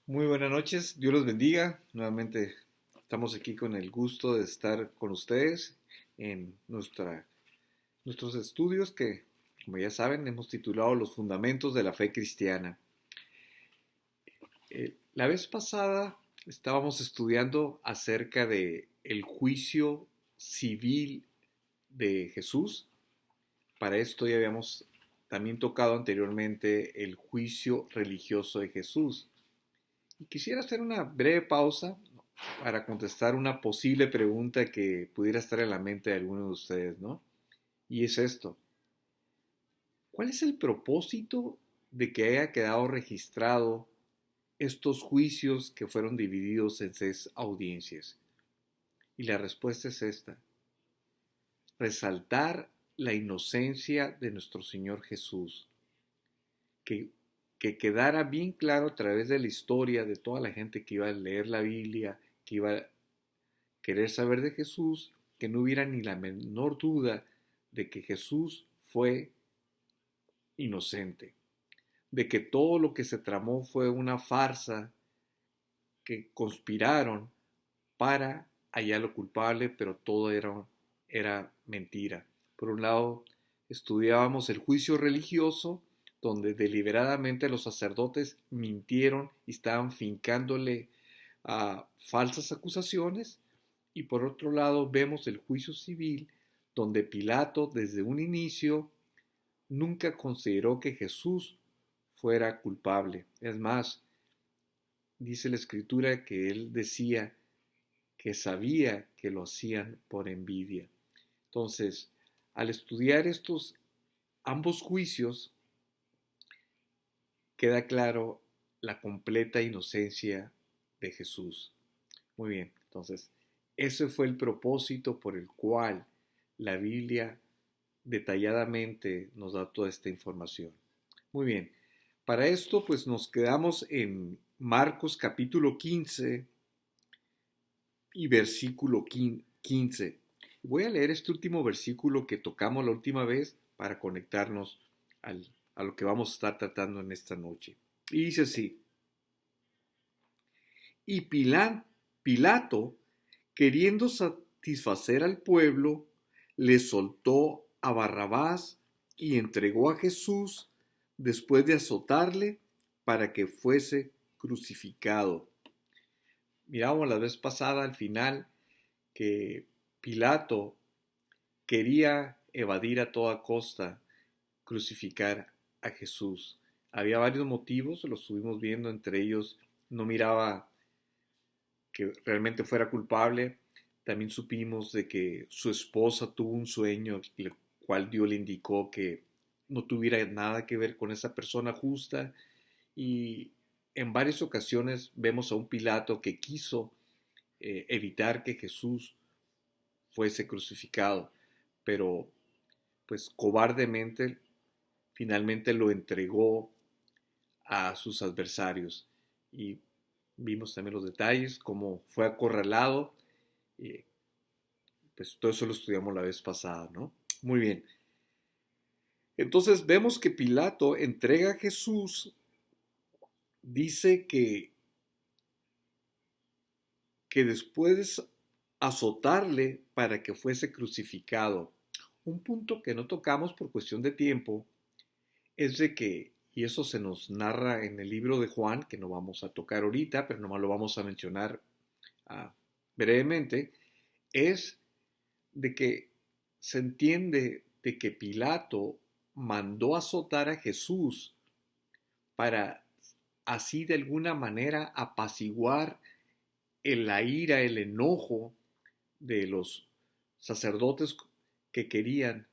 Muy buenas noches, Dios los bendiga. Nuevamente estamos aquí con el gusto de estar con ustedes en nuestros estudios que, como ya saben, hemos titulado Los Fundamentos de la Fe Cristiana. La vez pasada estábamos estudiando acerca de el juicio civil de Jesús. Para esto ya habíamos también tocado anteriormente el juicio religioso de Jesús. Y quisiera hacer una breve pausa para contestar una posible pregunta que pudiera estar en la mente de alguno de ustedes, ¿no? Y es esto. ¿Cuál es el propósito de que haya quedado registrado estos juicios que fueron divididos en 6 audiencias? Y la respuesta es esta. Resaltar la inocencia de nuestro Señor Jesús. Que, que quedara bien claro a través de la historia de toda la gente que iba a leer la Biblia, que iba a querer saber de Jesús, que no hubiera ni la menor duda de que Jesús fue inocente, de que todo lo que se tramó fue una farsa, que conspiraron para hallarlo culpable, pero todo era mentira. Por un lado, estudiábamos el juicio religioso, donde deliberadamente los sacerdotes mintieron y estaban fincándole falsas acusaciones. Y por otro lado, vemos el juicio civil, donde Pilato desde un inicio nunca consideró que Jesús fuera culpable. Es más, dice la escritura que él decía que sabía que lo hacían por envidia. Entonces, al estudiar estos ambos juicios, queda claro la completa inocencia de Jesús. Muy bien, entonces, ese fue el propósito por el cual la Biblia detalladamente nos da toda esta información. Muy bien, para esto pues nos quedamos en Marcos capítulo 15 y versículo 15. Voy a leer este último versículo que tocamos la última vez para conectarnos a lo que vamos a estar tratando en esta noche. Y dice así, y Pilato, queriendo satisfacer al pueblo, le soltó a Barrabás y entregó a Jesús después de azotarle para que fuese crucificado. Miramos la vez pasada al final que Pilato quería evadir a toda costa crucificar a Jesús. Había varios motivos, los estuvimos viendo, entre ellos no miraba que realmente fuera culpable. También supimos de que su esposa tuvo un sueño, el cual Dios le indicó que no tuviera nada que ver con esa persona justa. Y en varias ocasiones vemos a un Pilato que quiso evitar que Jesús fuese crucificado, pero pues cobardemente finalmente lo entregó a sus adversarios. Y vimos también los detalles, cómo fue acorralado. Y pues todo eso lo estudiamos la vez pasada, ¿no? Muy bien. Entonces vemos que Pilato entrega a Jesús, dice que después de azotarle para que fuese crucificado. Un punto que no tocamos por cuestión de tiempo es de que, y eso se nos narra en el libro de Juan, que no vamos a tocar ahorita, pero nomás lo vamos a mencionar brevemente, es de que se entiende de que Pilato mandó azotar a Jesús para así de alguna manera apaciguar la ira, el enojo de los sacerdotes que querían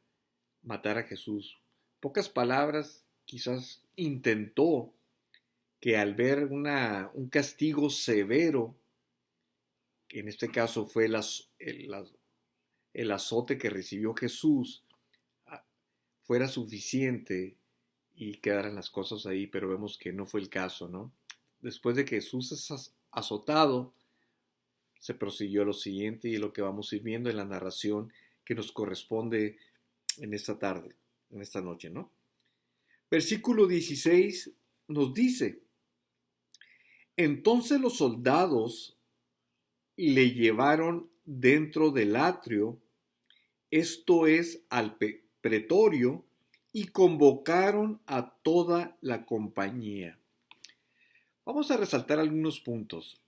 matar a Jesús. Pocas palabras, quizás intentó que al ver un castigo severo, que en este caso fue el azote que recibió Jesús, fuera suficiente y quedaran las cosas ahí, pero vemos que no fue el caso, ¿no? Después de que Jesús es azotado, se prosiguió lo siguiente y es lo que vamos a ir viendo en la narración que nos corresponde en esta tarde, en esta noche, ¿no? Versículo 16 nos dice, Entonces los soldados le llevaron dentro del atrio, esto es, al pretorio, y convocaron a toda la compañía. Vamos a resaltar algunos puntos.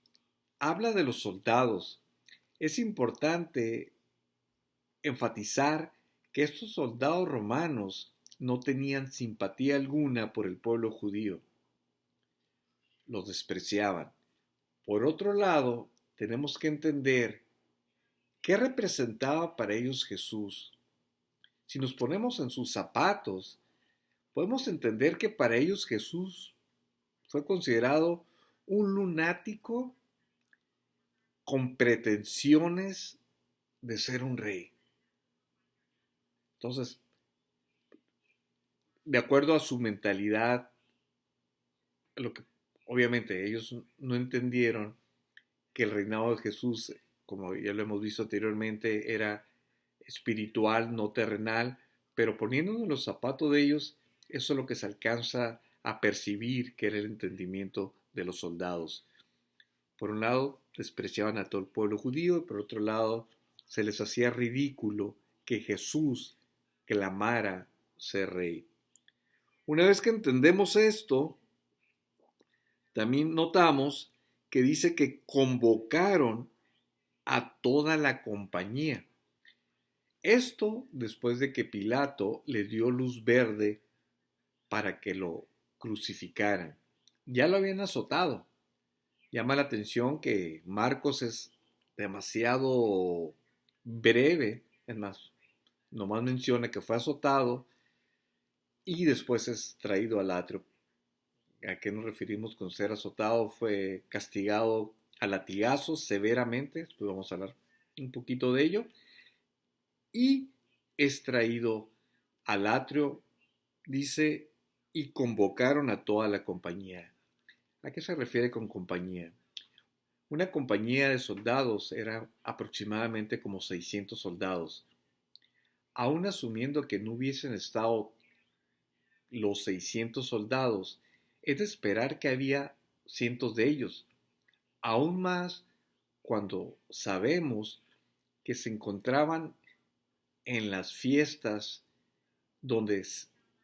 Habla de los soldados. Es importante enfatizar que estos soldados romanos no tenían simpatía alguna por el pueblo judío. Los despreciaban. Por otro lado, tenemos que entender qué representaba para ellos Jesús. Si nos ponemos en sus zapatos, podemos entender que para ellos Jesús fue considerado un lunático con pretensiones de ser un rey. Entonces, de acuerdo a su mentalidad, lo que obviamente ellos no entendieron que el reinado de Jesús, como ya lo hemos visto anteriormente, era espiritual, no terrenal, pero poniéndonos en los zapatos de ellos, eso es lo que se alcanza a percibir que era el entendimiento de los soldados. Por un lado, despreciaban a todo el pueblo judío, y por otro lado, se les hacía ridículo que Jesús clamara ser rey. Una vez que entendemos esto, también notamos que dice que convocaron a toda la compañía. Esto después de que Pilato le dio luz verde para que lo crucificaran. Ya lo habían azotado. Llama la atención que Marcos es demasiado breve, es más, nomás menciona que fue azotado y después es traído al atrio. ¿A qué nos referimos con ser azotado? Fue castigado a latigazos severamente, después vamos a hablar un poquito de ello, y es traído al atrio, dice, y convocaron a toda la compañía. ¿A qué se refiere con compañía? Una compañía de soldados era aproximadamente como 600 soldados. Aún asumiendo que no hubiesen estado los 600 soldados, es de esperar que había cientos de ellos. Aún más cuando sabemos que se encontraban en las fiestas donde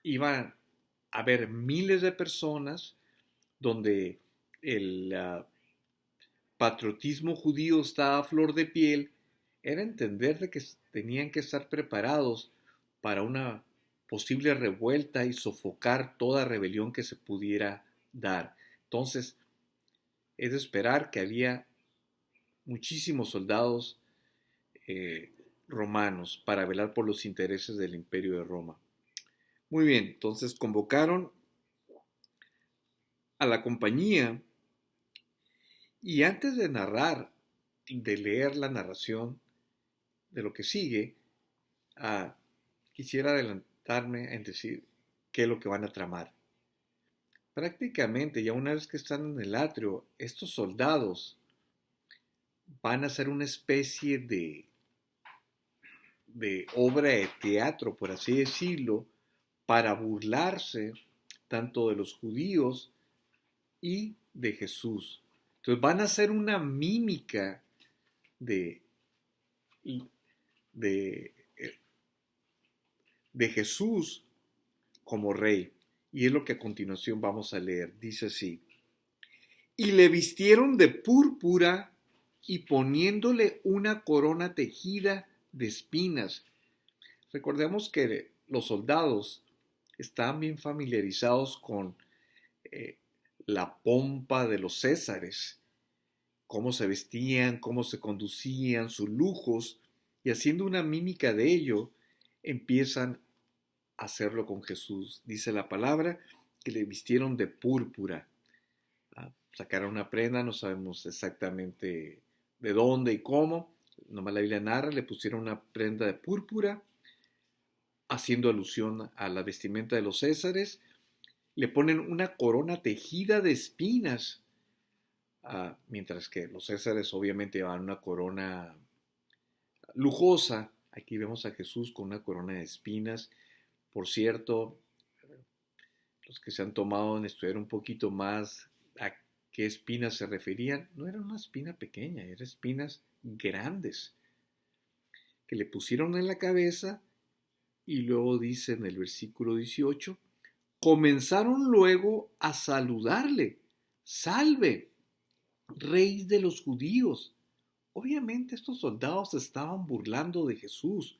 iban a haber miles de personas, donde el patriotismo judío estaba a flor de piel, era entender de que tenían que estar preparados para una posible revuelta y sofocar toda rebelión que se pudiera dar. Entonces, es de esperar que había muchísimos soldados romanos para velar por los intereses del imperio de Roma. Muy bien, entonces convocaron a la compañía y antes de narrar, de leer la narración de lo que sigue, quisiera adelantarme en decir qué es lo que van a tramar. Prácticamente, ya una vez que están en el atrio, estos soldados van a hacer una especie de obra de teatro, por así decirlo, para burlarse tanto de los judíos y de Jesús. Entonces van a hacer una mímica de, de, de Jesús como rey. Y es lo que a continuación vamos a leer. Dice así: y le vistieron de púrpura y poniéndole una corona tejida de espinas. Recordemos que los soldados estaban bien familiarizados con eh, la pompa de los césares, cómo se vestían, cómo se conducían, sus lujos, y haciendo una mímica de ello, empiezan a hacerlo con Jesús. Dice la palabra que le vistieron de púrpura. Sacaron una prenda, no sabemos exactamente de dónde y cómo, nomás la Biblia narra, le pusieron una prenda de púrpura, haciendo alusión a la vestimenta de los césares, le ponen una corona tejida de espinas, mientras que los césares obviamente llevaban una corona lujosa. Aquí vemos a Jesús con una corona de espinas. Por cierto, los que se han tomado en estudiar un poquito más qué espinas se referían. No era una espina pequeña, eran espinas grandes que le pusieron en la cabeza y luego dice en el versículo 18, comenzaron luego a saludarle, salve, rey de los judíos. Obviamente estos soldados estaban burlando de Jesús,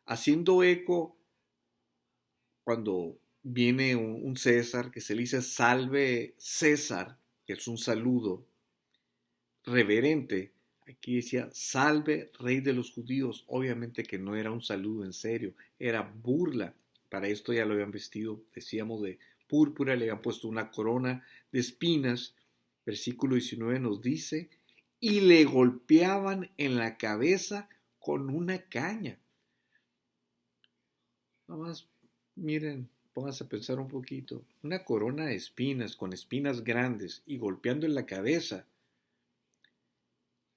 haciendo eco cuando viene un César que se le dice salve César, que es un saludo reverente. Aquí decía salve rey de los judíos. Obviamente que no era un saludo en serio, era burla. Para esto ya lo habían vestido, decíamos, de púrpura, le habían puesto una corona de espinas. Versículo 19 nos dice, y le golpeaban en la cabeza con una caña. Nada más, miren, pónganse a pensar un poquito. Una corona de espinas, con espinas grandes y golpeando en la cabeza.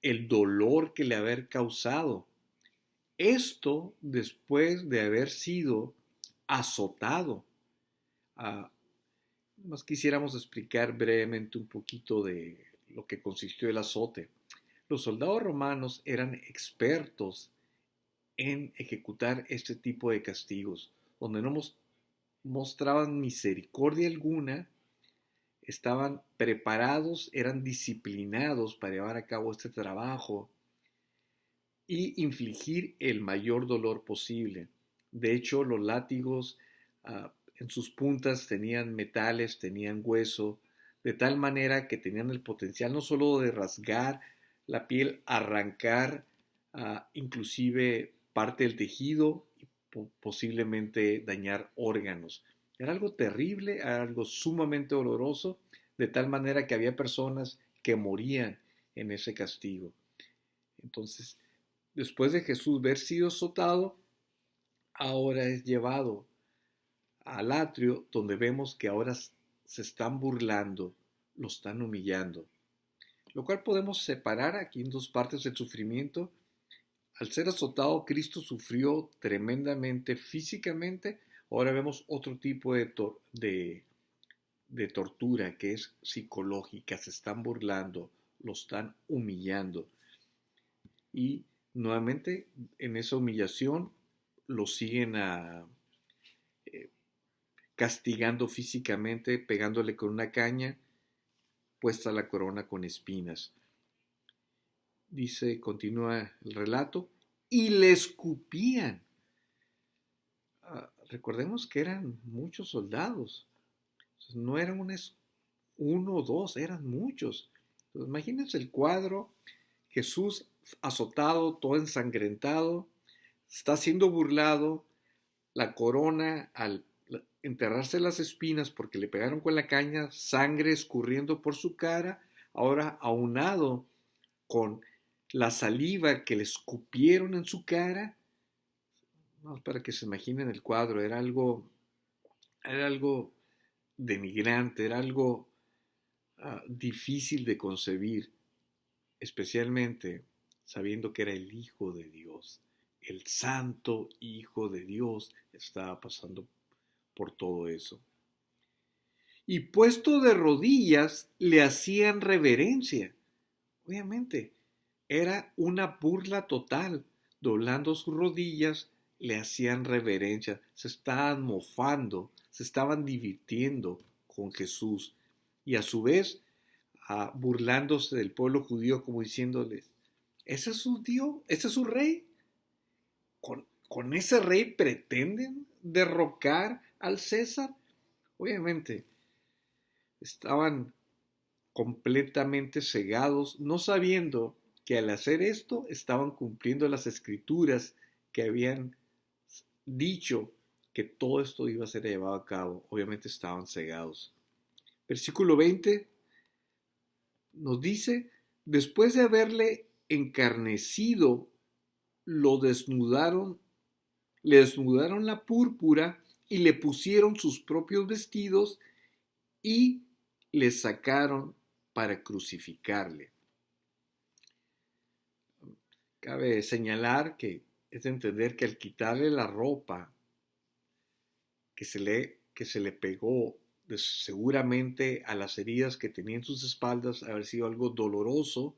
El dolor que le haber causado. Esto después de haber sido azotado. Más quisiéramos explicar brevemente un poquito de lo que consistió el azote. Los soldados romanos eran expertos en ejecutar este tipo de castigos, donde no mostraban misericordia alguna, estaban preparados, eran disciplinados para llevar a cabo este trabajo y infligir el mayor dolor posible. De hecho, los látigos en sus puntas tenían metales, tenían hueso, de tal manera que tenían el potencial no solo de rasgar la piel, arrancar inclusive parte del tejido y posiblemente dañar órganos. Era algo terrible, era algo sumamente doloroso, de tal manera que había personas que morían en ese castigo. Entonces, después de Jesús haber sido azotado, ahora es llevado al atrio, donde vemos que ahora se están burlando, lo están humillando. Lo cual podemos separar aquí en dos partes del sufrimiento. Al ser azotado, Cristo sufrió tremendamente físicamente. Ahora vemos otro tipo de tortura que es psicológica. Se están burlando, lo están humillando. Y nuevamente en esa humillación lo siguen castigando físicamente, pegándole con una caña, puesta la corona con espinas. Dice, continúa el relato, y le escupían. Recordemos que eran muchos soldados. No eran uno o dos, eran muchos. Entonces, imagínense el cuadro, Jesús azotado, todo ensangrentado, está siendo burlado, la corona al enterrarse las espinas porque le pegaron con la caña, sangre escurriendo por su cara, ahora aunado con la saliva que le escupieron en su cara. Vamos, para que se imaginen el cuadro, era algo denigrante, era algo difícil de concebir, especialmente sabiendo que era el Hijo de Dios, el Santo Hijo de Dios estaba pasando por todo eso. Y puesto de rodillas le hacían reverencia. Obviamente, era una burla total. Doblando sus rodillas le hacían reverencia. Se estaban mofando, se estaban divirtiendo con Jesús. Y a su vez, burlándose del pueblo judío como diciéndoles, ¿ese es su Dios? ¿Ese es su rey? ¿Con ese rey pretenden derrocar al César? Obviamente, estaban completamente cegados, no sabiendo que al hacer esto estaban cumpliendo las escrituras que habían dicho que todo esto iba a ser llevado a cabo. Obviamente estaban cegados. Versículo 20 nos dice, después de haberle encarnecido, le desnudaron la púrpura y le pusieron sus propios vestidos y le sacaron para crucificarle. Cabe señalar que es de entender que al quitarle la ropa que se le pegó seguramente a las heridas que tenía en sus espaldas, haber sido algo doloroso,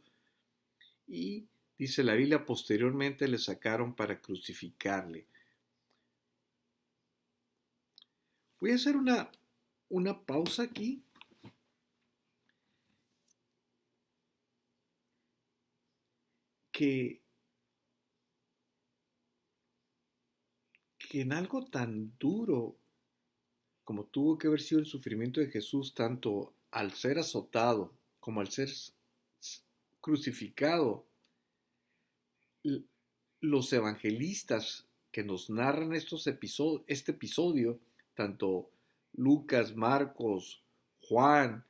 y dice la Biblia, posteriormente le sacaron para crucificarle. Voy a hacer una pausa aquí. Que, que en algo tan duro como tuvo que haber sido el sufrimiento de Jesús, tanto al ser azotado como al ser crucificado, los evangelistas que nos narran este episodio, tanto Lucas, Marcos, Juan,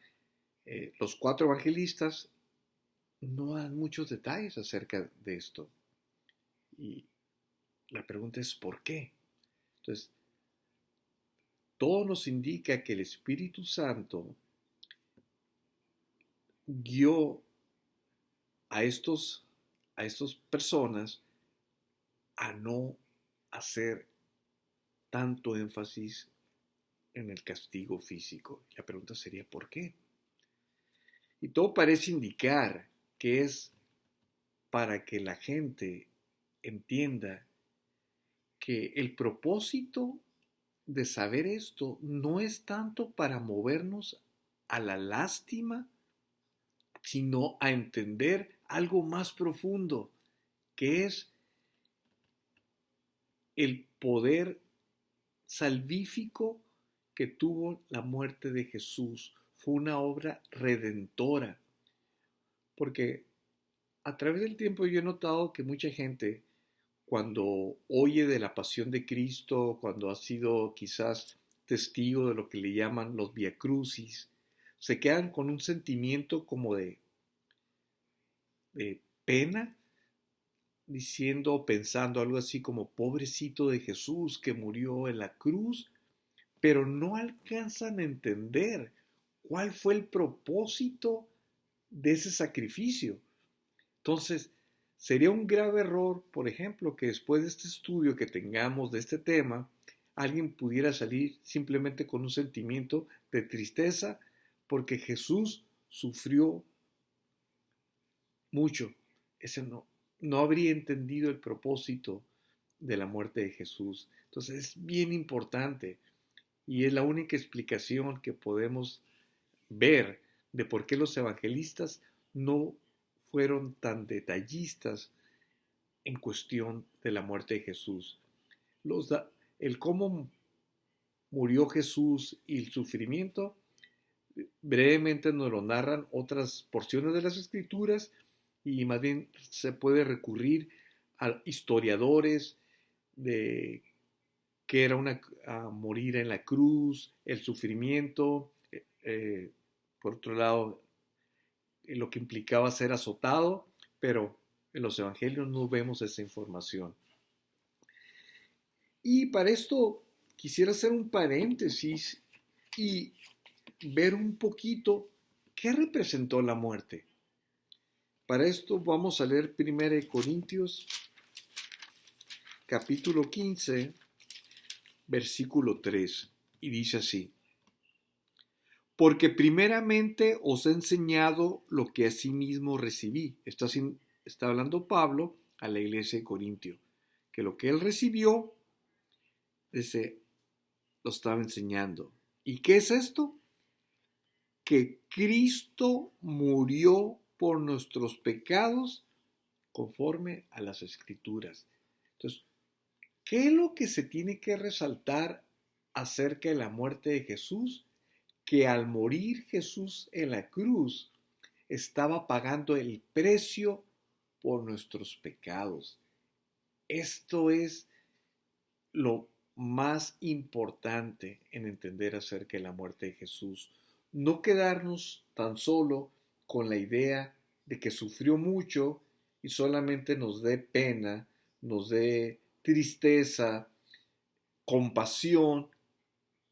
los cuatro evangelistas, no dan muchos detalles acerca de esto. Y la pregunta es ¿por qué? Entonces, todo nos indica que el Espíritu Santo guió a estas personas a no hacer tanto énfasis en el castigo físico. La pregunta sería ¿por qué? Y todo parece indicar que es para que la gente entienda que el propósito de saber esto no es tanto para movernos a la lástima, sino a entender algo más profundo, que es el poder salvífico que tuvo la muerte de Jesús. Fue una obra redentora, porque a través del tiempo yo he notado que mucha gente, cuando oye de la pasión de Cristo, cuando ha sido quizás testigo de lo que le llaman los Via Crucis, se quedan con un sentimiento como de pena, diciendo o pensando algo así como pobrecito de Jesús que murió en la cruz, pero no alcanzan a entender cuál fue el propósito de ese sacrificio. Entonces, sería un grave error, por ejemplo, que después de este estudio que tengamos de este tema, alguien pudiera salir simplemente con un sentimiento de tristeza porque Jesús sufrió mucho. Ese no habría entendido el propósito de la muerte de Jesús. Entonces es bien importante y es la única explicación que podemos ver de por qué los evangelistas no fueron tan detallistas en cuestión de la muerte de Jesús. El cómo murió Jesús y el sufrimiento, brevemente nos lo narran otras porciones de las escrituras y más bien se puede recurrir a historiadores de que era a morir en la cruz, el sufrimiento, por otro lado, lo que implicaba ser azotado, pero en los evangelios no vemos esa información. Y para esto quisiera hacer un paréntesis y ver un poquito qué representó la muerte. Para esto vamos a leer 1 Corintios capítulo 15, versículo 3, y dice así: porque primeramente os he enseñado lo que asimismo recibí. Está hablando Pablo a la iglesia de Corintio, que lo que él recibió, lo estaba enseñando. ¿Y qué es esto? Que Cristo murió por nuestros pecados conforme a las Escrituras. Entonces, ¿qué es lo que se tiene que resaltar acerca de la muerte de Jesús? Que al morir Jesús en la cruz, estaba pagando el precio por nuestros pecados. Esto es lo más importante en entender acerca de la muerte de Jesús. No quedarnos tan solo con la idea de que sufrió mucho y solamente nos dé pena, nos dé tristeza, compasión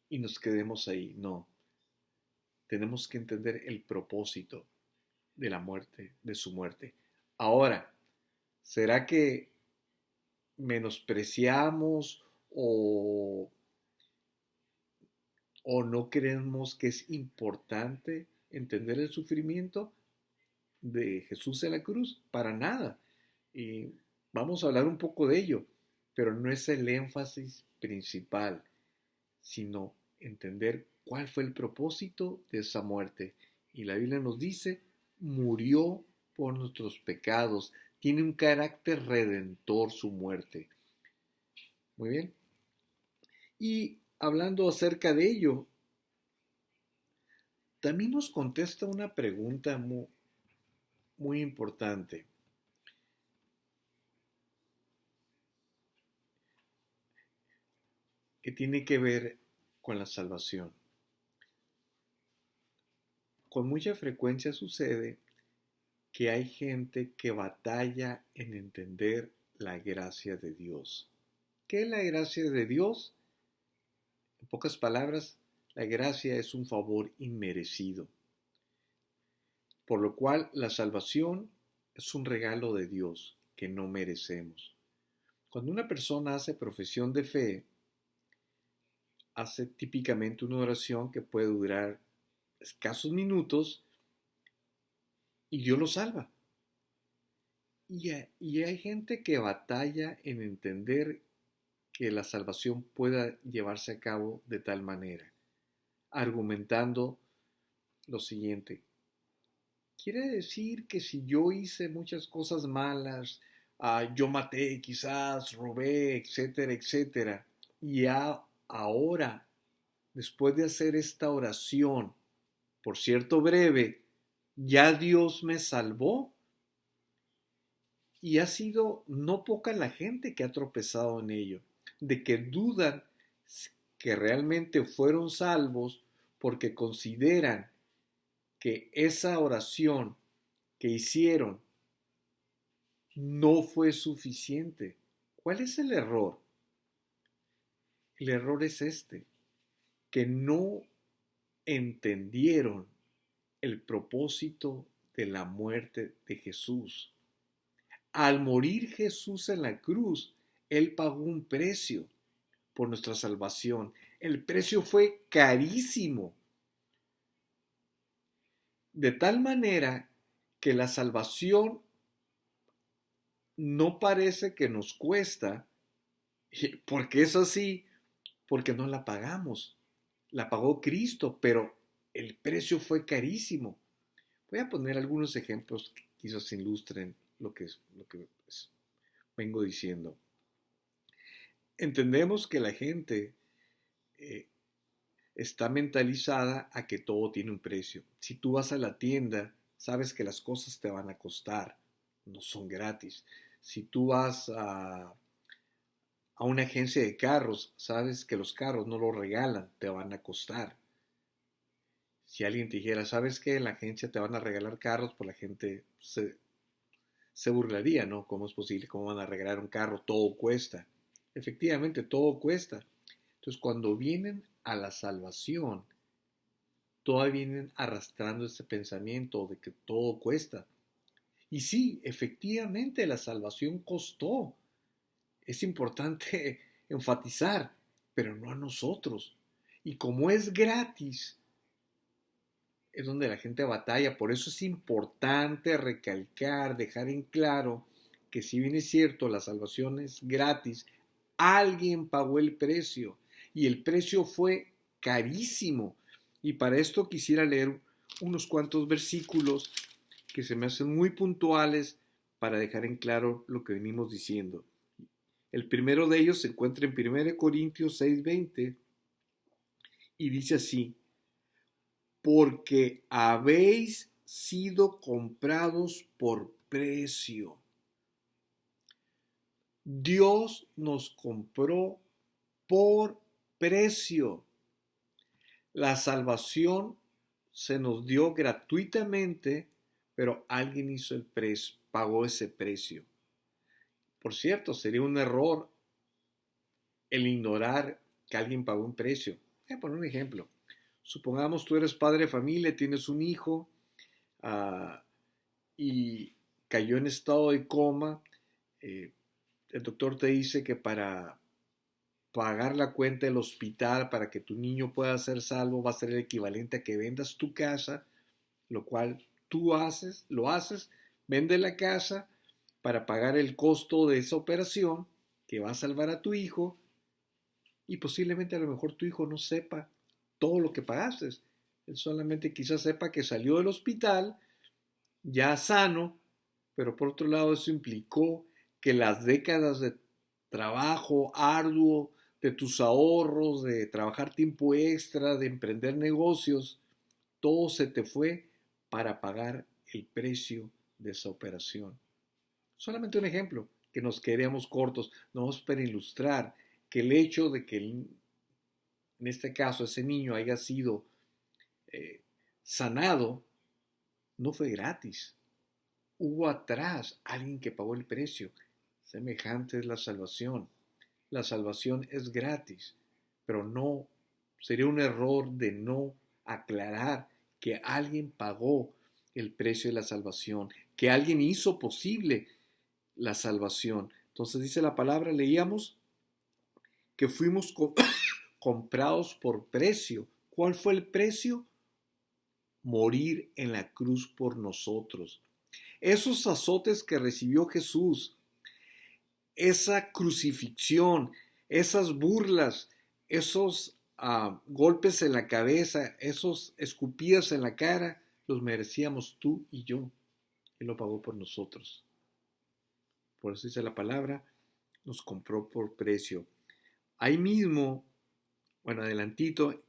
y nos quedemos ahí. No, tenemos que entender el propósito de la muerte, de su muerte. Ahora, ¿será que menospreciamos o ¿O no creemos que es importante entender el sufrimiento de Jesús en la cruz? Para nada. Y vamos a hablar un poco de ello, pero no es el énfasis principal, sino entender cuál fue el propósito de esa muerte. Y la Biblia nos dice, murió por nuestros pecados. Tiene un carácter redentor su muerte. Muy bien. Y hablando acerca de ello, también nos contesta una pregunta muy, muy importante. Que tiene que ver con la salvación. Con mucha frecuencia sucede que hay gente que batalla en entender la gracia de Dios. ¿Qué es la gracia de Dios? En pocas palabras, la gracia es un favor inmerecido, por lo cual la salvación es un regalo de Dios que no merecemos. Cuando una persona hace profesión de fe, hace típicamente una oración que puede durar escasos minutos y Dios lo salva. Y hay gente que batalla en entender que la salvación pueda llevarse a cabo de tal manera, argumentando lo siguiente. Quiere decir que si yo hice muchas cosas malas, yo maté quizás, robé, etcétera, etcétera, y ahora, después de hacer esta oración, por cierto breve, ya Dios me salvó. Y ha sido no poca la gente que ha tropezado en ello, de que dudan que realmente fueron salvos porque consideran que esa oración que hicieron no fue suficiente. ¿Cuál es el error? El error es este, que no entendieron el propósito de la muerte de Jesús. Al morir Jesús en la cruz, Él pagó un precio por nuestra salvación. El precio fue carísimo. De tal manera que la salvación no parece que nos cuesta, porque es así, porque no la pagamos. La pagó Cristo, pero el precio fue carísimo. Voy a poner algunos ejemplos que quizás ilustren lo que vengo diciendo. Entendemos que la gente eh, está mentalizada a que todo tiene un precio. Si tú vas a la tienda, sabes que las cosas te van a costar, no son gratis. Si tú vas a una agencia de carros, sabes que los carros no los regalan, te van a costar. Si alguien te dijera, ¿sabes que en la agencia te van a regalar carros? Pues la gente se burlaría, ¿no? ¿Cómo es posible? ¿Cómo van a regalar un carro? Todo cuesta. Efectivamente, todo cuesta. Entonces, cuando vienen a la salvación, todavía vienen arrastrando ese pensamiento de que todo cuesta. Y sí, efectivamente, la salvación costó. Es importante enfatizar, pero no a nosotros. Y como es gratis, es donde la gente batalla. Por eso es importante recalcar, dejar en claro que si bien es cierto, la salvación es gratis, alguien pagó el precio y el precio fue carísimo. Y para esto quisiera leer unos cuantos versículos que se me hacen muy puntuales para dejar en claro lo que venimos diciendo. El primero de ellos se encuentra en 1 Corintios 6:20 y dice así: porque habéis sido comprados por precio. Dios nos compró por precio. La salvación se nos dio gratuitamente, pero alguien hizo el precio, pagó ese precio. Por cierto, sería un error el ignorar que alguien pagó un precio. Voy a poner un ejemplo. Supongamos tú eres padre de familia, tienes un hijo uh, y cayó en estado de coma. El doctor te dice que para pagar la cuenta del hospital para que tu niño pueda ser salvo va a ser el equivalente a que vendas tu casa, lo cual lo haces, vende la casa para pagar el costo de esa operación que va a salvar a tu hijo y posiblemente a lo mejor tu hijo no sepa todo lo que pagaste. Él solamente quizás sepa que salió del hospital ya sano, pero por otro lado eso implicó que las décadas de trabajo arduo, de tus ahorros, de trabajar tiempo extra, de emprender negocios, todo se te fue para pagar el precio de esa operación. Solamente un ejemplo, que nos quedemos cortos, no es para ilustrar que el hecho de que en este caso ese niño haya sido eh, sanado no fue gratis. Hubo atrás alguien que pagó el precio. Semejante es la salvación. La salvación es gratis, pero no sería un error de no aclarar que alguien pagó el precio de la salvación, que alguien hizo posible la salvación. Entonces dice la palabra, leíamos que fuimos comprados por precio. ¿Cuál fue el precio? Morir en la cruz por nosotros. Esos azotes que recibió Jesús, esa crucifixión, esas burlas, esos golpes en la cabeza, esos escupidas en la cara, los merecíamos tú y yo. Él lo pagó por nosotros. Por eso dice la palabra, nos compró por precio. Ahí mismo, bueno, adelantito,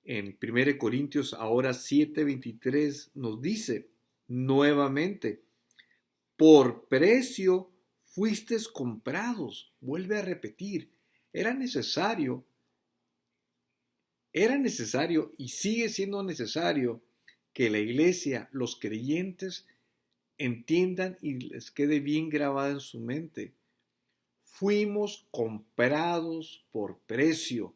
en 1 Corintios, ahora 7:23, nos dice nuevamente, por precio fuisteis comprados. Vuelve a repetir, era necesario y sigue siendo necesario que la iglesia, los creyentes, entiendan y les quede bien grabada en su mente. Fuimos comprados por precio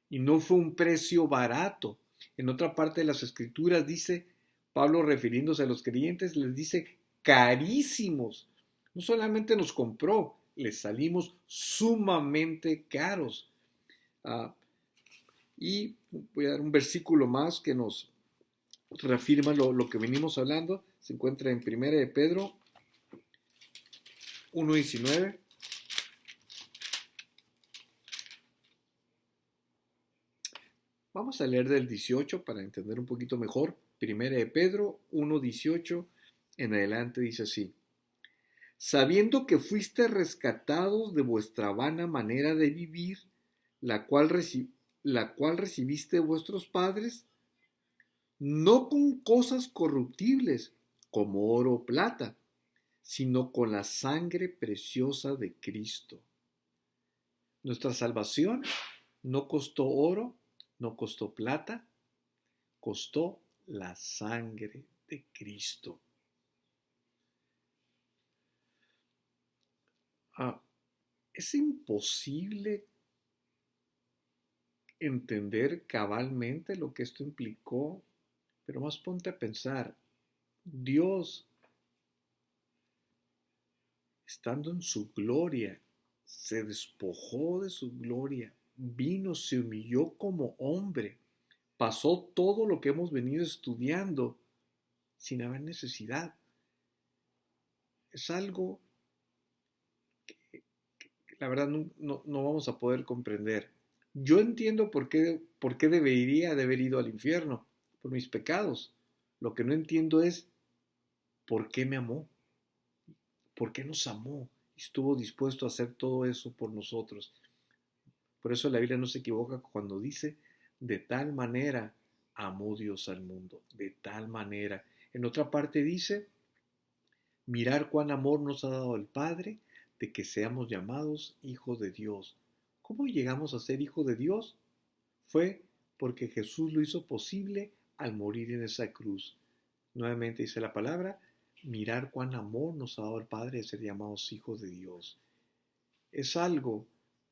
y no fue un precio barato. En otra parte de las escrituras dice, Pablo refiriéndose a los creyentes, les dice carísimos. No solamente nos compró, les salimos sumamente caros. Y voy a dar un versículo más que nos reafirma lo que venimos hablando. Se encuentra en 1 de Pedro 1:19. Vamos a leer del 18 para entender un poquito mejor. 1 de Pedro 1:18 en adelante dice así. Sabiendo que fuiste rescatados de vuestra vana manera de vivir, la cual recibiste de vuestros padres, no con cosas corruptibles como oro o plata, sino con la sangre preciosa de Cristo. Nuestra salvación no costó oro, no costó plata, costó la sangre de Cristo. Es imposible entender cabalmente lo que esto implicó, pero más ponte a pensar, Dios, estando en su gloria, se despojó de su gloria, vino, se humilló como hombre, pasó todo lo que hemos venido estudiando sin haber necesidad. Es algo que la verdad no vamos a poder comprender. Yo entiendo por qué debería de haber ido al infierno, por mis pecados. Lo que no entiendo es por qué me amó, por qué nos amó y estuvo dispuesto a hacer todo eso por nosotros. Por eso la Biblia no se equivoca cuando dice, de tal manera amó Dios al mundo, de tal manera. En otra parte dice, mirar cuán amor nos ha dado el Padre de que seamos llamados hijos de Dios. ¿Cómo llegamos a ser hijos de Dios? Fue porque Jesús lo hizo posible al morir en esa cruz. Nuevamente dice la palabra, mirar cuán amor nos ha dado el Padre de ser llamados hijos de Dios. Es algo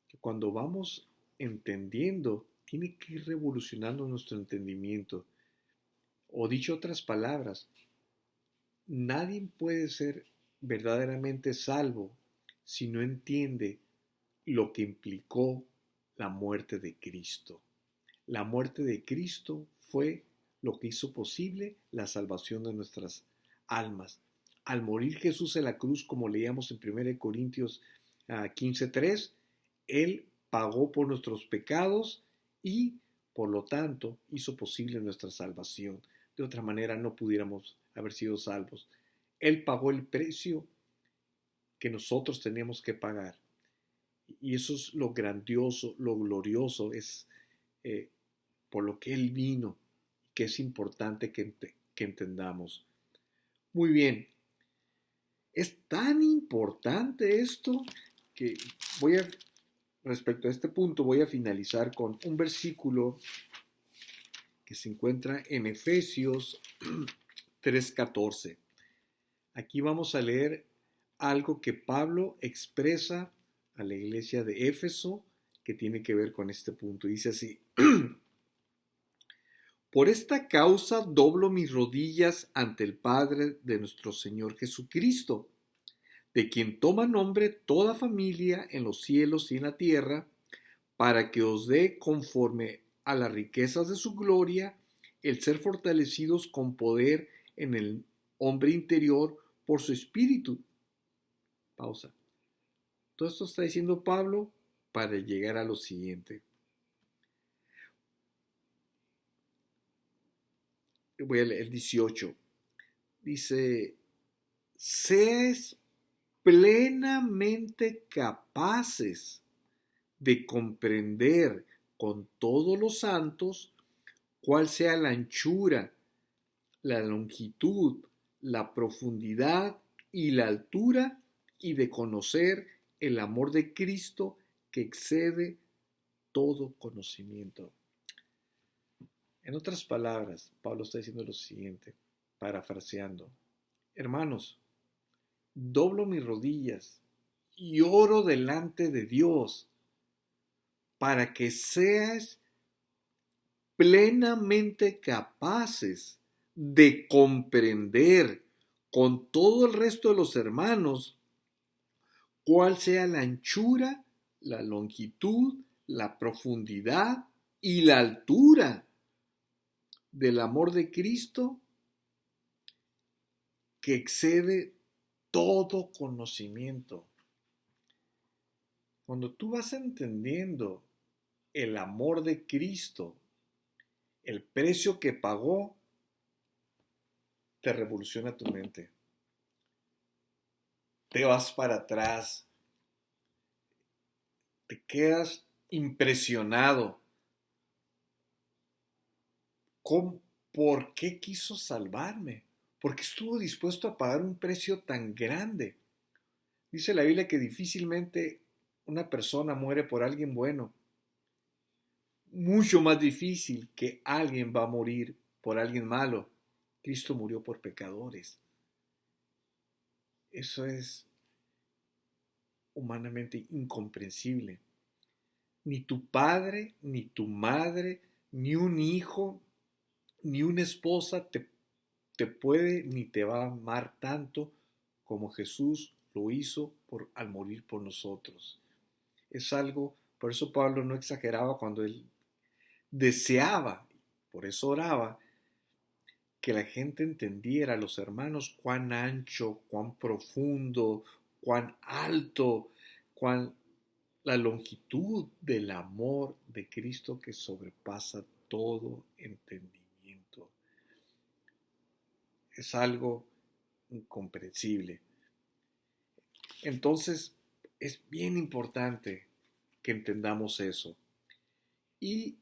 que cuando vamos entendiendo, tiene que ir revolucionando nuestro entendimiento. O dicho otras palabras, nadie puede ser verdaderamente salvo si no entiende lo que implicó la muerte de Cristo. La muerte de Cristo fue lo que hizo posible la salvación de nuestras almas. Al morir Jesús en la cruz, como leíamos en 1 Corintios 15:3, Él pagó por nuestros pecados y, por lo tanto, hizo posible nuestra salvación. De otra manera no pudiéramos haber sido salvos. Él pagó el precio que nosotros teníamos que pagar. Y eso es lo grandioso, lo glorioso, es por lo que Él vino, que es importante que entendamos. Muy bien, es tan importante esto que respecto a este punto, voy a finalizar con un versículo que se encuentra en Efesios 3:14. Aquí vamos a leer algo que Pablo expresa a la iglesia de Éfeso que tiene que ver con este punto. Dice así: Por esta causa doblo mis rodillas ante el Padre de nuestro Señor Jesucristo, de quien toma nombre toda familia en los cielos y en la tierra, para que os dé conforme a las riquezas de su gloria el ser fortalecidos con poder en el hombre interior por su espíritu. Pausa. Todo esto está diciendo Pablo para llegar a lo siguiente. Voy a leer el 18. Dice: seáis plenamente capaces de comprender con todos los santos cuál sea la anchura, la longitud, la profundidad y la altura, y de conocer el amor de Cristo que excede todo conocimiento. En otras palabras, Pablo está diciendo lo siguiente, parafraseando: hermanos, doblo mis rodillas y oro delante de Dios para que seas plenamente capaces de comprender con todo el resto de los hermanos cuál sea la anchura, la longitud, la profundidad y la altura del amor de Cristo que excede todo conocimiento. Cuando tú vas entendiendo el amor de Cristo, el precio que pagó, te revoluciona tu mente. Te vas para atrás, te quedas impresionado. ¿Por qué quiso salvarme? ¿Por qué estuvo dispuesto a pagar un precio tan grande? Dice la Biblia que difícilmente una persona muere por alguien bueno. Mucho más difícil que alguien va a morir por alguien malo. Cristo murió por pecadores. Eso es humanamente incomprensible. Ni tu padre, ni tu madre, ni un hijo, ni una esposa te puede ni te va a amar tanto como Jesús lo hizo al morir por nosotros. Es algo, por eso Pablo no exageraba cuando él deseaba, por eso oraba, que la gente entendiera, los hermanos, cuán ancho, cuán profundo, cuán alto, cuán la longitud del amor de Cristo que sobrepasa todo entendimiento. Es algo incomprensible. Entonces, es bien importante que entendamos eso. Y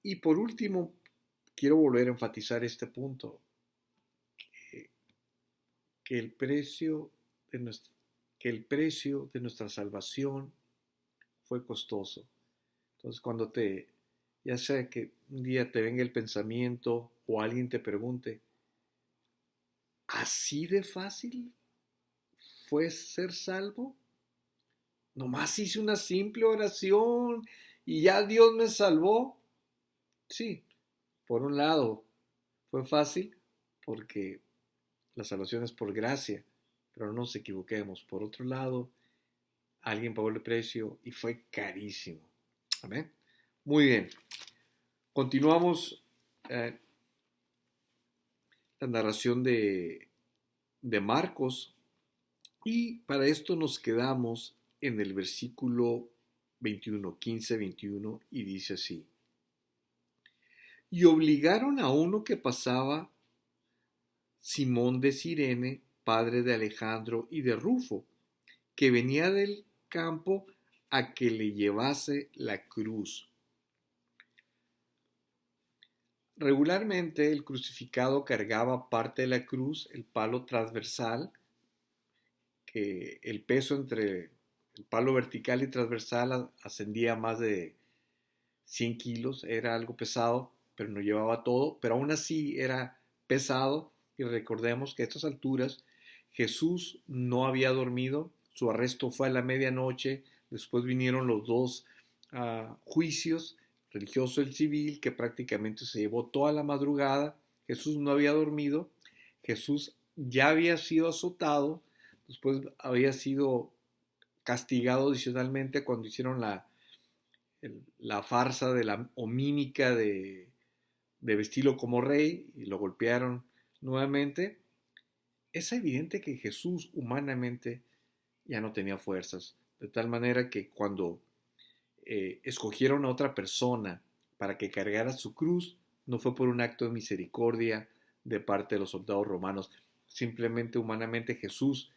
y por último, quiero volver a enfatizar este punto, que el precio de nuestra salvación fue costoso. Entonces, cuando ya sea que un día te venga el pensamiento o alguien te pregunte, ¿así de fácil fue ser salvo? Nomás hice una simple oración y ya Dios me salvó. Sí, por un lado fue fácil porque la salvación es por gracia, pero no nos equivoquemos. Por otro lado, alguien pagó el precio y fue carísimo. Amén. Muy bien. Continuamos la narración de Marcos y para esto nos quedamos en el versículo 21, 15, 21 y dice así. Y obligaron a uno que pasaba, Simón de Cirene, padre de Alejandro y de Rufo, que venía del campo, a que le llevase la cruz. Regularmente el crucificado cargaba parte de la cruz, el palo transversal, que el peso entre el palo vertical y transversal ascendía a más de 100 kilos, era algo pesado, pero no llevaba todo, pero aún así era pesado. Y recordemos que a estas alturas Jesús no había dormido, su arresto fue a la medianoche, después vinieron los dos juicios, religioso y civil, que prácticamente se llevó toda la madrugada. Jesús no había dormido, Jesús ya había sido azotado, después había sido castigado adicionalmente cuando hicieron la farsa de la homínica de vestirlo como rey y lo golpearon nuevamente. Es evidente que Jesús humanamente ya no tenía fuerzas, de tal manera que cuando escogieron a otra persona para que cargara su cruz, no fue por un acto de misericordia de parte de los soldados romanos, simplemente humanamente Jesús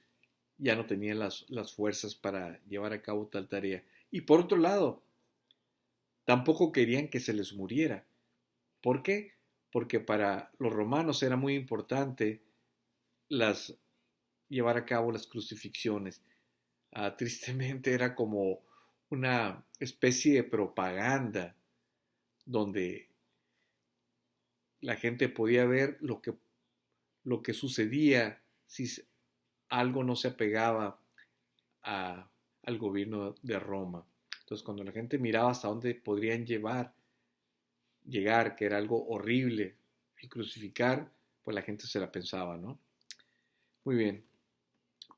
ya no tenía las fuerzas para llevar a cabo tal tarea. Y por otro lado, tampoco querían que se les muriera. ¿Por qué? Porque para los romanos era muy importante llevar a cabo las crucifixiones. Tristemente era como una especie de propaganda donde la gente podía ver lo que sucedía si algo no se apegaba al gobierno de Roma. Entonces, cuando la gente miraba hasta dónde podrían llegar, que era algo horrible, y crucificar, pues la gente se la pensaba, ¿no? Muy bien,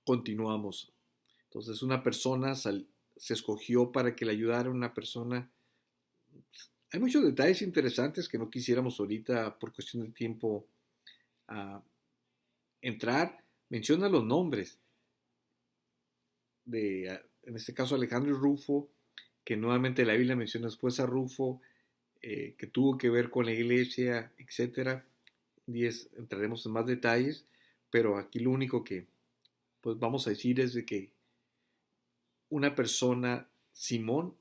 continuamos. Entonces, una persona se escogió para que le ayudara una persona. Hay muchos detalles interesantes que no quisiéramos ahorita, por cuestión de tiempo, uh, entrar. Menciona los nombres en este caso, Alejandro y Rufo, que nuevamente la Biblia menciona después a Rufo, que tuvo que ver con la iglesia, etcétera. Entraremos en más detalles, pero aquí lo único que pues vamos a decir es de que una persona, Simón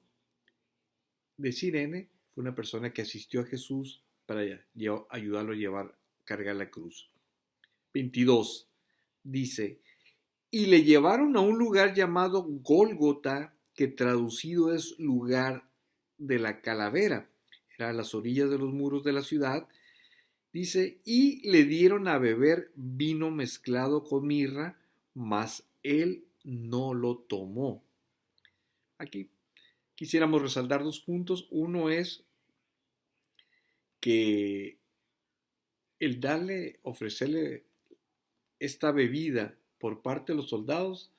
de Cirene, fue una persona que asistió a Jesús para ayudarlo a cargar la cruz. 22. Dice, y le llevaron a un lugar llamado Gólgota, que traducido es lugar de la calavera. Era a las orillas de los muros de la ciudad. Dice, y le dieron a beber vino mezclado con mirra, mas él no lo tomó. Aquí quisiéramos resaltar dos puntos. Uno es que el ofrecerle esta bebida por parte de los soldados,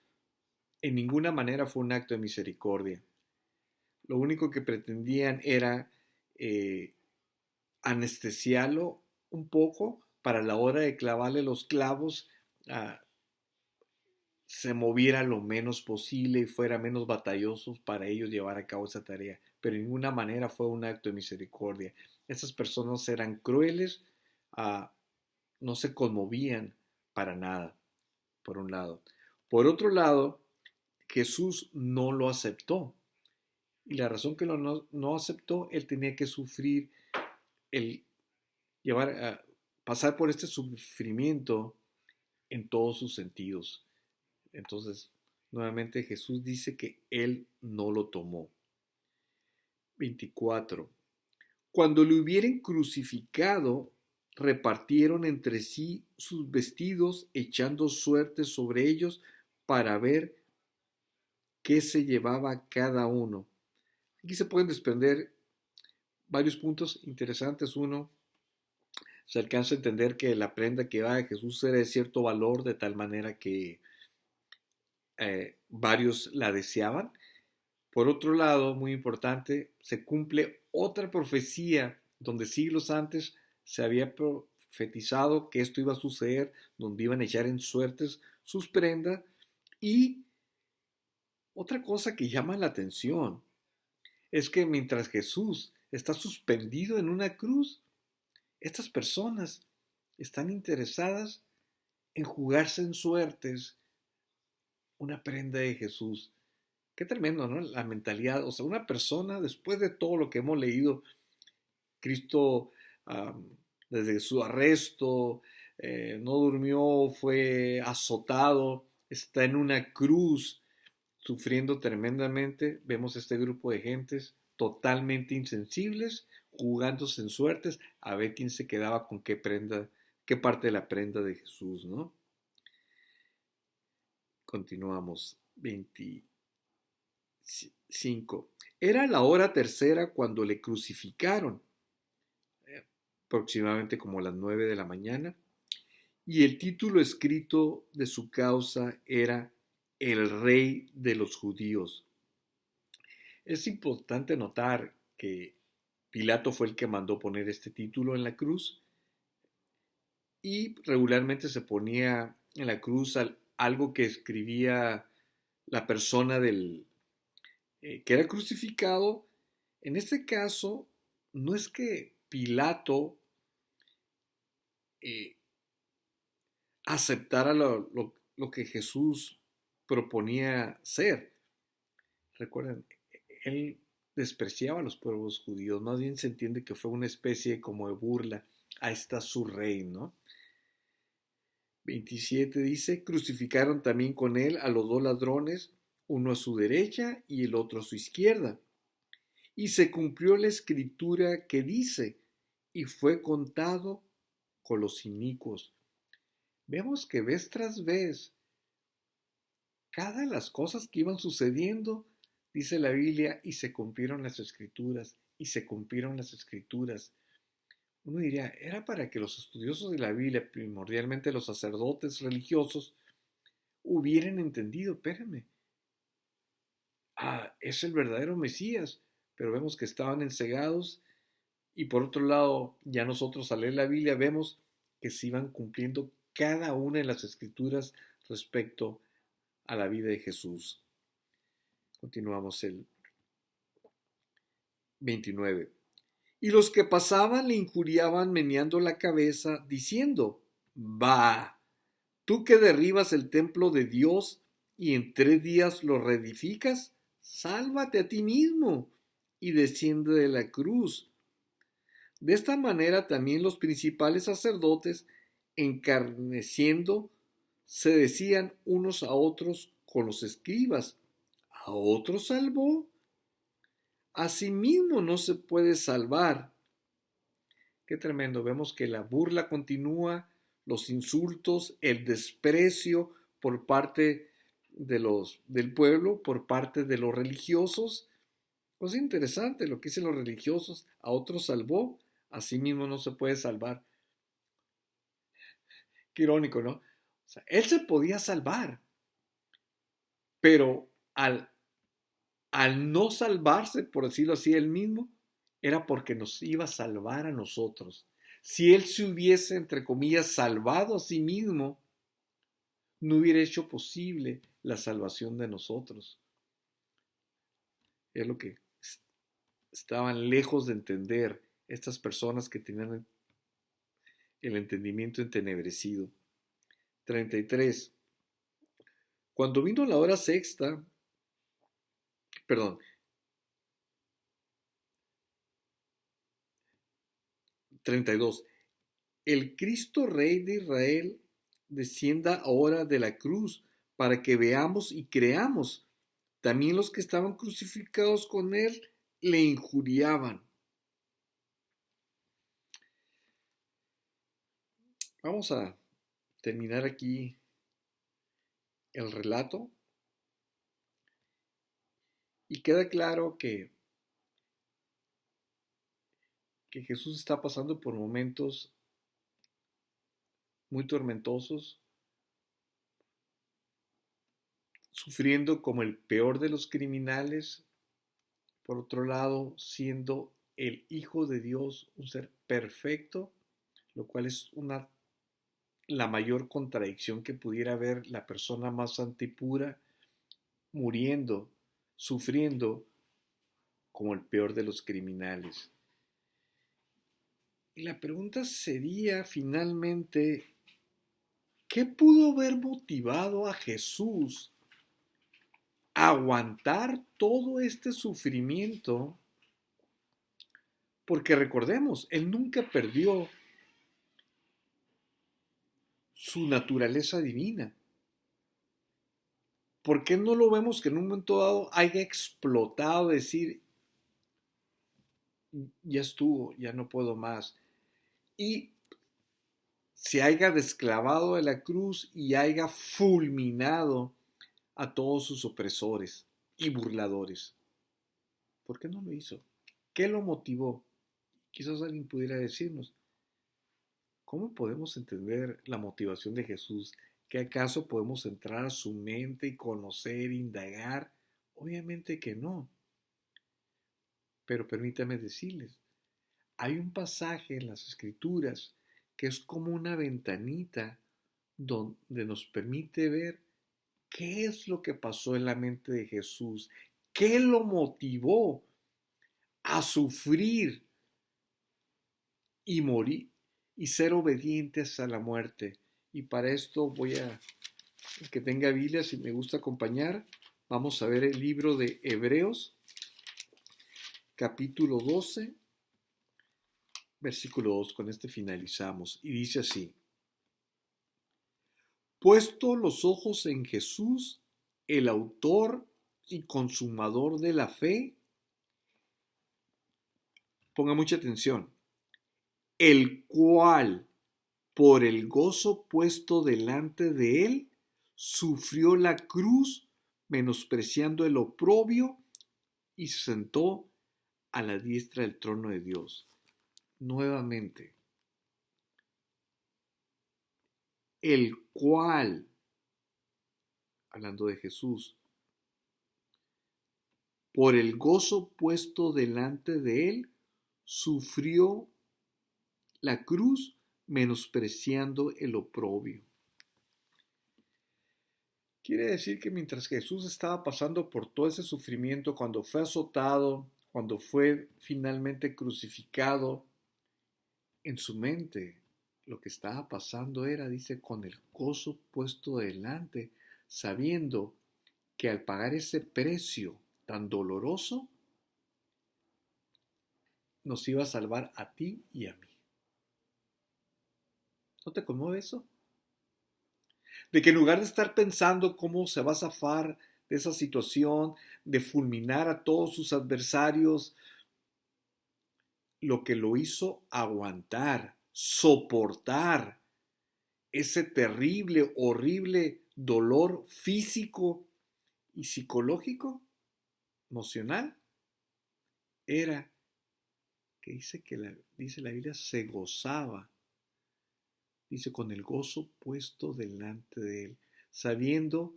en ninguna manera fue un acto de misericordia. Lo único que pretendían era anestesiarlo un poco para la hora de clavarle los clavos, se moviera lo menos posible y fuera menos batalloso para ellos llevar a cabo esa tarea. Pero de ninguna manera fue un acto de misericordia. Esas personas eran crueles, no se conmovían para nada, por un lado. Por otro lado, Jesús no lo aceptó. Y la razón que no aceptó, él tenía que sufrir, el pasar por este sufrimiento en todos sus sentidos. Entonces, nuevamente Jesús dice que él no lo tomó. 24. Cuando le hubieren crucificado, repartieron entre sí sus vestidos, echando suertes sobre ellos para ver qué se llevaba cada uno. Aquí se pueden desprender varios puntos interesantes. Uno, Se alcanza a entender que la prenda que va a Jesús era de cierto valor, de tal manera que varios la deseaban. Por otro lado, muy importante, se cumple otra profecía donde siglos antes se había profetizado que esto iba a suceder, donde iban a echar en suertes sus prendas. Y otra cosa que llama la atención es que mientras Jesús está suspendido en una cruz, estas personas están interesadas en jugarse en suertes una prenda de Jesús. Qué tremendo, ¿no? La mentalidad, o sea, una persona, después de todo lo que hemos leído, Cristo, desde su arresto, no durmió, fue azotado, está en una cruz, sufriendo tremendamente. Vemos este grupo de gentes totalmente insensibles, jugándose en suertes, a ver quién se quedaba con qué prenda, qué parte de la prenda de Jesús, ¿no? Continuamos. 25. Era la hora tercera cuando le crucificaron, aproximadamente como las 9 de la mañana, y el título escrito de su causa era El Rey de los Judíos. Es importante notar que Pilato fue el que mandó poner este título en la cruz y regularmente se ponía en la cruz algo que escribía la persona que era crucificado. En este caso, no es que Pilato eh, aceptara lo que Jesús proponía ser. Recuerden, él despreciaba a los pueblos judíos, más bien se entiende que fue una especie como de burla. Ahí está su rey, ¿no? 27 dice, crucificaron también con él a los dos ladrones, uno a su derecha y el otro a su izquierda. Y se cumplió la escritura que dice, y fue contado con los inicuos. Vemos que vez tras vez, cada de las cosas que iban sucediendo, dice la Biblia, y se cumplieron las escrituras, y se cumplieron las escrituras. Uno diría, era para que los estudiosos de la Biblia, primordialmente los sacerdotes religiosos, hubieran entendido, espérame, es el verdadero Mesías, pero vemos que estaban encegados y por otro lado, ya nosotros al leer la Biblia vemos que se iban cumpliendo cada una de las escrituras respecto a la vida de Jesús. Continuamos el 29. Y los que pasaban le injuriaban meneando la cabeza, diciendo, va, tú que derribas el templo de Dios y en 3 días lo reedificas, sálvate a ti mismo y desciende de la cruz. De esta manera también los principales sacerdotes, encarneciendo, se decían unos a otros con los escribas, ¿a otro salvó? A sí mismo no se puede salvar. Qué tremendo. Vemos que la burla continúa, los insultos, el desprecio por parte del pueblo, por parte de los religiosos. Cosa interesante lo que dicen los religiosos, a otros salvó, a sí mismo no se puede salvar. Qué irónico, ¿no? O sea, él se podía salvar, pero al no salvarse, por decirlo así, él mismo, era porque nos iba a salvar a nosotros. Si él se hubiese, entre comillas, salvado a sí mismo, no hubiera hecho posible la salvación de nosotros. Es lo que estaban lejos de entender estas personas que tenían el entendimiento entenebrecido. 33. Cuando vino la hora sexta, perdón, 32. El Cristo Rey de Israel descienda ahora de la cruz para que veamos y creamos. También los que estaban crucificados con él le injuriaban. Vamos a terminar aquí el relato y queda claro que Jesús está pasando por momentos muy tormentosos, sufriendo como el peor de los criminales, por otro lado, siendo el Hijo de Dios un ser perfecto, lo cual es la mayor contradicción que pudiera haber la persona más santa y pura, muriendo, sufriendo como el peor de los criminales. Y la pregunta sería finalmente, ¿qué pudo haber motivado a Jesús a aguantar todo este sufrimiento? Porque recordemos, Él nunca perdió su naturaleza divina. ¿Por qué no lo vemos que en un momento dado haya explotado, decir, ya estuvo, ya no puedo más? Y se haya desclavado de la cruz y haya fulminado a todos sus opresores y burladores. ¿Por qué no lo hizo? ¿Qué lo motivó? Quizás alguien pudiera decirnos, ¿cómo podemos entender la motivación de Jesús? ¿Qué acaso podemos entrar a su mente y conocer, indagar? Obviamente que no. Pero permítame decirles, hay un pasaje en las Escrituras que es como una ventanita donde nos permite ver qué es lo que pasó en la mente de Jesús, qué lo motivó a sufrir y morir y ser obedientes a la muerte. Y para esto el que tenga Biblia, si me gusta acompañar, vamos a ver el libro de Hebreos, capítulo 12, versículo 2. Con este finalizamos. Y dice así: puesto los ojos en Jesús, el autor y consumador de la fe, ponga mucha atención, el cual, por el gozo puesto delante de él, sufrió la cruz, menospreciando el oprobio, y se sentó a la diestra del trono de Dios. Nuevamente, el cual, hablando de Jesús, por el gozo puesto delante de él, sufrió la cruz, menospreciando el oprobio. Quiere decir que mientras Jesús estaba pasando por todo ese sufrimiento, cuando fue azotado, cuando fue finalmente crucificado, en su mente lo que estaba pasando era, dice, con el gozo puesto delante, sabiendo que al pagar ese precio tan doloroso, nos iba a salvar a ti y a mí. ¿No te conmueve eso? De que en lugar de estar pensando cómo se va a zafar de esa situación, de fulminar a todos sus adversarios, lo que lo hizo aguantar, soportar ese terrible, horrible dolor físico y psicológico, emocional, era que dice la Biblia, se gozaba, dice, con el gozo puesto delante de él, sabiendo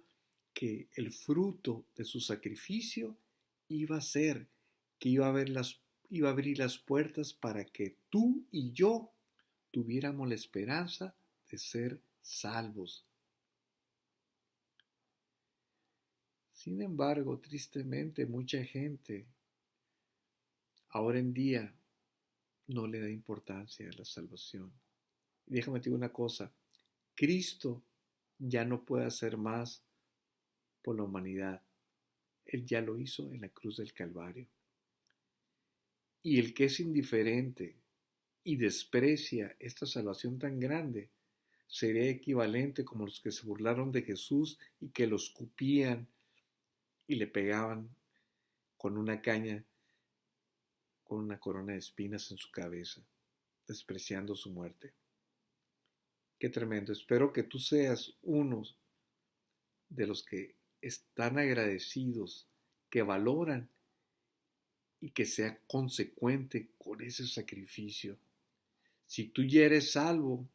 que el fruto de su sacrificio iba a ser que iba a abrir las puertas para que tú y yo tuviéramos la esperanza de ser salvos. Sin embargo, tristemente, mucha gente ahora en día no le da importancia a la salvación. Y déjame decir una cosa, Cristo ya no puede hacer más por la humanidad. Él ya lo hizo en la cruz del Calvario. Y el que es indiferente y desprecia esta salvación tan grande, sería equivalente como los que se burlaron de Jesús y que lo escupían y le pegaban con una caña, con una corona de espinas en su cabeza, despreciando su muerte. Qué tremendo. Espero que tú seas uno de los que están agradecidos, que valoran y que sea consecuente con ese sacrificio. Si tú ya eres salvo,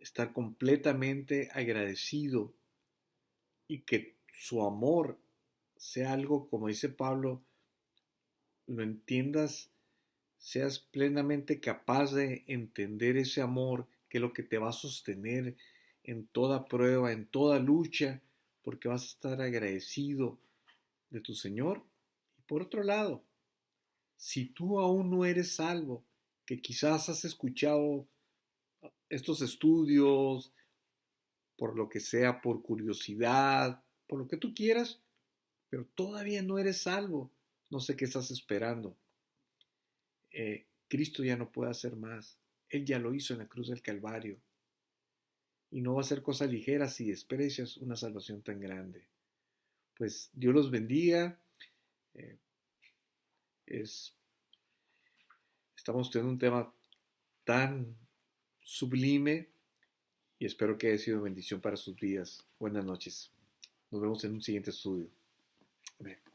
estar completamente agradecido y que su amor sea algo, como dice Pablo, lo entiendas, seas plenamente capaz de entender ese amor, que es lo que te va a sostener en toda prueba, en toda lucha, porque vas a estar agradecido de tu Señor. Y por otro lado, si tú aún no eres salvo, que quizás has escuchado estos estudios, por lo que sea, por curiosidad, por lo que tú quieras, pero todavía no eres salvo, no sé qué estás esperando. Cristo ya no puede hacer más. Él ya lo hizo en la cruz del Calvario. Y no va a ser cosa ligera si desprecias una salvación tan grande. Pues Dios los bendiga. Eh, es, estamos teniendo un tema tan sublime y espero que haya sido bendición para sus vidas. Buenas noches. Nos vemos en un siguiente estudio. Amén.